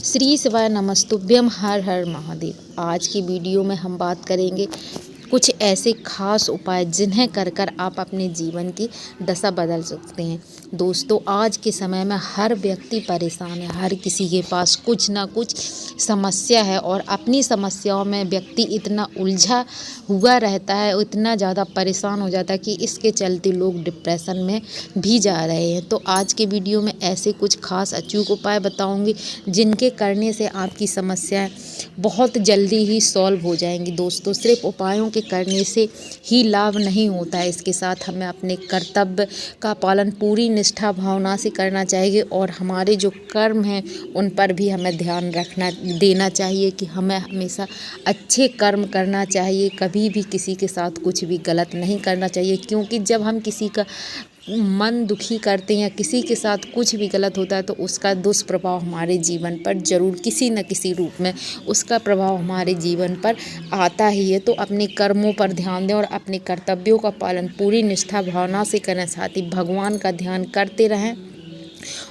श्री शिवाय नमस्तुभ्यम। हर हर महादेव। आज की वीडियो में हम बात करेंगे कुछ ऐसे खास उपाय जिन्हें कर कर आप अपने जीवन की दशा बदल सकते हैं। दोस्तों, आज के समय में हर व्यक्ति परेशान है, हर किसी के पास कुछ ना कुछ समस्या है और अपनी समस्याओं में व्यक्ति इतना उलझा हुआ रहता है, इतना ज़्यादा परेशान हो जाता है कि इसके चलते लोग डिप्रेशन में भी जा रहे हैं। तो आज के वीडियो में ऐसे कुछ खास अचूक उपाय बताऊंगी जिनके करने से आपकी समस्याएं बहुत जल्दी ही सॉल्व हो जाएंगी। दोस्तों, सिर्फ उपायों के करने से ही लाभ नहीं होता है, इसके साथ हमें अपने कर्तव्य का पालन पूरी निष्ठा भावना से करना चाहिए और हमारे जो कर्म हैं उन पर भी हमें ध्यान देना चाहिए कि हमें हमेशा अच्छे कर्म करना चाहिए। कभी भी किसी के साथ कुछ भी गलत नहीं करना चाहिए, क्योंकि जब हम किसी का मन दुखी करते हैं, किसी के साथ कुछ भी गलत होता है तो उसका दुष्प्रभाव हमारे जीवन पर ज़रूर किसी न किसी रूप में उसका प्रभाव हमारे जीवन पर आता ही है। तो अपने कर्मों पर ध्यान दें और अपने कर्तव्यों का पालन पूरी निष्ठा भावना से करें। साथ ही भगवान का ध्यान करते रहें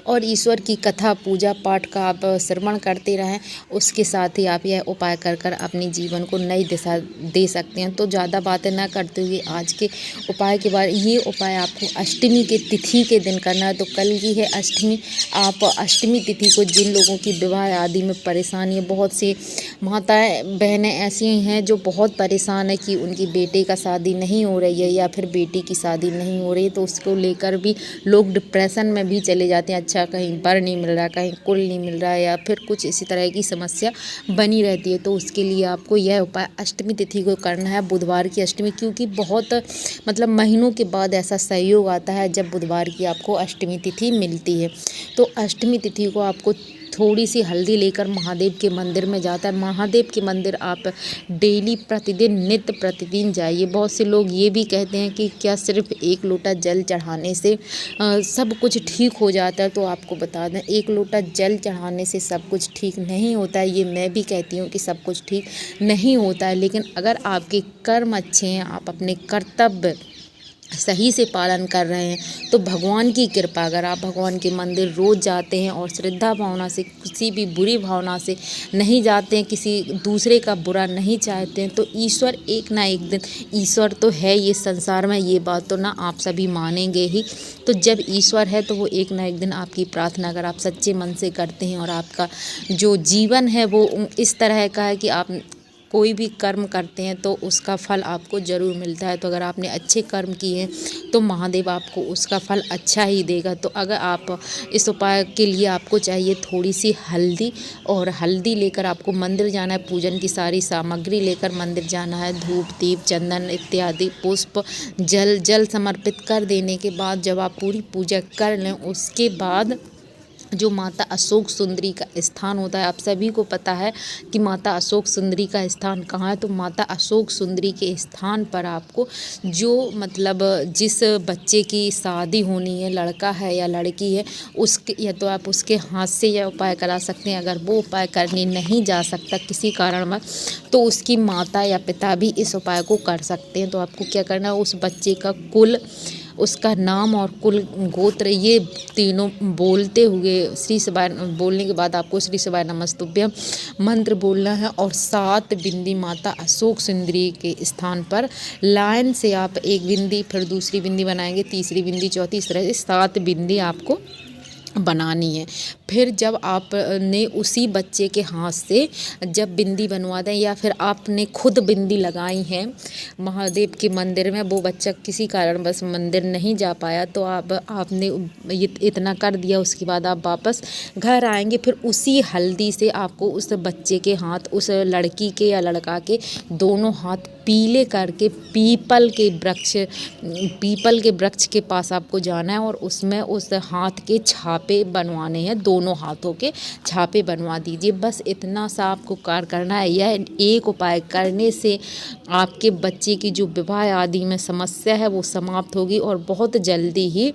और ईश्वर की कथा पूजा पाठ का आप श्रवण करते रहें। उसके साथ ही आप यह उपाय कर कर अपने जीवन को नई दिशा दे सकते हैं। तो ज़्यादा बातें ना करते हुए आज के उपाय के बारे ये उपाय आपको अष्टमी के तिथि के दिन करना है। तो कल की है अष्टमी। आप अष्टमी तिथि को जिन लोगों की विवाह आदि में परेशानी है, बहुत सी माताएं बहनें ऐसी हैं जो बहुत परेशान है कि उनकी बेटे का शादी नहीं हो रही है या फिर बेटी की शादी नहीं हो रही है, तो उसको लेकर भी लोग डिप्रेशन में भी चले जाते हैं। अच्छा, कहीं बर नहीं मिल रहा, कहीं कुल नहीं मिल रहा है या फिर कुछ इसी तरह की समस्या बनी रहती है। तो उसके लिए आपको यह उपाय अष्टमी तिथि को करना है, बुधवार की अष्टमी, क्योंकि बहुत महीनों के बाद ऐसा सहयोग आता है जब बुधवार की आपको अष्टमी तिथि मिलती है। तो अष्टमी तिथि को आपको थोड़ी सी हल्दी लेकर महादेव के मंदिर में जाता है। महादेव के मंदिर आप डेली प्रतिदिन नित्य प्रतिदिन जाइए। बहुत से लोग ये भी कहते हैं कि क्या सिर्फ एक लोटा जल चढ़ाने से सब कुछ ठीक हो जाता है। तो आपको बता दें, एक लोटा जल चढ़ाने से सब कुछ ठीक नहीं होता है। ये मैं भी कहती हूँ कि सब कुछ ठीक नहीं होता है, लेकिन अगर आपके कर्म अच्छे हैं, आप अपने कर्तव्य सही से पालन कर रहे हैं तो भगवान की कृपा, अगर आप भगवान के मंदिर रोज़ जाते हैं और श्रद्धा भावना से, किसी भी बुरी भावना से नहीं जाते हैं, किसी दूसरे का बुरा नहीं चाहते हैं, तो ईश्वर एक ना एक दिन, ईश्वर तो है ये संसार में, ये बात तो ना आप सभी मानेंगे ही। तो जब ईश्वर है तो वो एक ना एक दिन आपकी प्रार्थना अगर आप सच्चे मन से करते हैं और आपका जो जीवन है वो इस तरह का है कि आप कोई भी कर्म करते हैं तो उसका फल आपको ज़रूर मिलता है। तो अगर आपने अच्छे कर्म किए हैं तो महादेव आपको उसका फल अच्छा ही देगा। तो अगर आप इस उपाय के लिए आपको चाहिए थोड़ी सी हल्दी, और हल्दी लेकर आपको मंदिर जाना है, पूजन की सारी सामग्री लेकर मंदिर जाना है। धूप दीप चंदन इत्यादि पुष्प जल समर्पित कर देने के बाद जब आप पूरी पूजा कर लें, उसके बाद जो माता अशोक सुंदरी का स्थान होता है, आप सभी को पता है कि माता अशोक सुंदरी का स्थान कहाँ है। तो माता अशोक सुंदरी के स्थान पर आपको जो जिस बच्चे की शादी होनी है, लड़का है या लड़की है, उसके या तो आप उसके हाथ से यह उपाय करा सकते हैं। अगर वो उपाय करने नहीं जा सकता किसी कारणवश, तो उसकी माता या पिता भी इस उपाय को कर सकते हैं। तो आपको क्या करना है, उस बच्चे का कुल, उसका नाम और कुल गोत्र, ये तीनों बोलते हुए श्री शिवाय बोलने के बाद आपको श्री शिवाय नमस्तुभ्यम मंत्र बोलना है और 7 बिंदी माता अशोक सुंदरी के स्थान पर लाइन से आप एक बिंदी, फिर दूसरी बिंदी बनाएंगे, तीसरी बिंदी, चौथी, इस तरह से 7 बिंदी आपको बनानी है। फिर जब आपने उसी बच्चे के हाथ से जब बिंदी बनवा दें या फिर आपने खुद बिंदी लगाई है महादेव के मंदिर में, वो बच्चा किसी कारण बस मंदिर नहीं जा पाया, तो आपने इतना कर दिया, उसके बाद आप वापस घर आएंगे। फिर उसी हल्दी से आपको उस बच्चे के हाथ, उस लड़की के या लड़का के दोनों हाथ पीले करके पीपल के वृक्ष के पास आपको जाना है और उसमें उस हाथ के छापे बनवाने हैं, दोनों हाथों के छापे बनवा दीजिए। बस इतना सा आपको कार्य करना है। यह एक उपाय करने से आपके बच्चे की जो विवाह आदि में समस्या है वो समाप्त होगी और बहुत जल्दी ही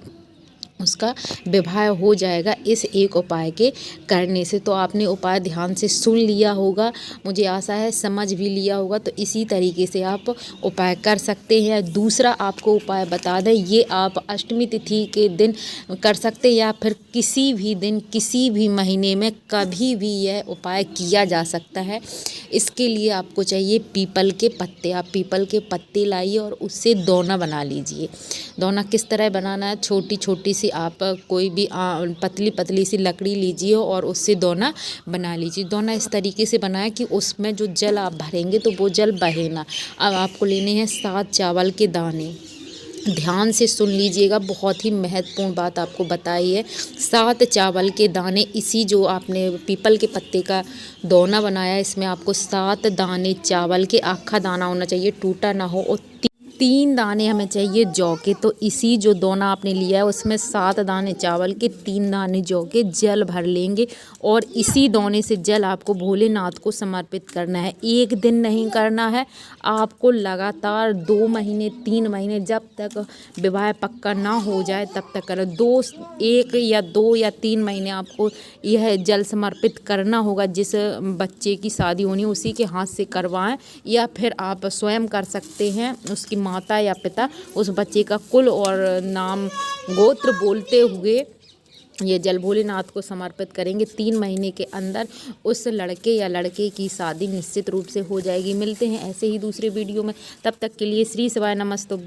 उसका विवाह हो जाएगा इस एक उपाय के करने से। तो आपने उपाय ध्यान से सुन लिया होगा, मुझे आशा है समझ भी लिया होगा। तो इसी तरीके से आप उपाय कर सकते हैं। दूसरा आपको उपाय बता दें, ये आप अष्टमी तिथि के दिन कर सकते हैं या फिर किसी भी दिन किसी भी महीने में कभी भी यह उपाय किया जा सकता है। इसके लिए आपको चाहिए पीपल के पत्ते। आप पीपल के पत्ते लाइए और उससे दोना बना लीजिए। दोना किस तरह बनाना है, छोटी छोटी सी आप कोई भी पतली पतली सी लकड़ी लीजिए और उससे दोना बना लीजिए। दोना इस तरीके से बनाएं कि उसमें जो जल आप भरेंगे तो वो जल बहे ना। अब आपको लेने हैं 7 चावल के दाने। ध्यान से सुन लीजिएगा, बहुत ही महत्वपूर्ण बात आपको बताई है। 7 चावल के दाने, इसी जो आपने पीपल के पत्ते का दोना बनाया, इसमें आपको 7 दाने चावल के, आखा दाना होना चाहिए, टूटा ना हो। और 3 दाने हमें चाहिए जौ के। तो इसी जो दोना आपने लिया है उसमें 7 दाने चावल के, 3 दाने जौ के जल भर लेंगे और इसी दोने से जल आपको भोलेनाथ को समर्पित करना है। एक दिन नहीं करना है, आपको लगातार 2 महीने 3 महीने, जब तक विवाह पक्का ना हो जाए तब तक करें। 1 या 2 या 3 महीने आपको यह जल समर्पित करना होगा। जिस बच्चे की शादी होनी है उसी के हाथ से करवाएं, या फिर आप स्वयं कर सकते हैं। उसकी माता या पिता उस बच्चे का कुल और नाम गोत्र बोलते हुए ये जल भोलेनाथ को समर्पित करेंगे। 3 महीने के अंदर उस लड़के या लड़के की शादी निश्चित रूप से हो जाएगी। मिलते हैं ऐसे ही दूसरे वीडियो में, तब तक के लिए श्री शिवाय नमस्तुभ्यं।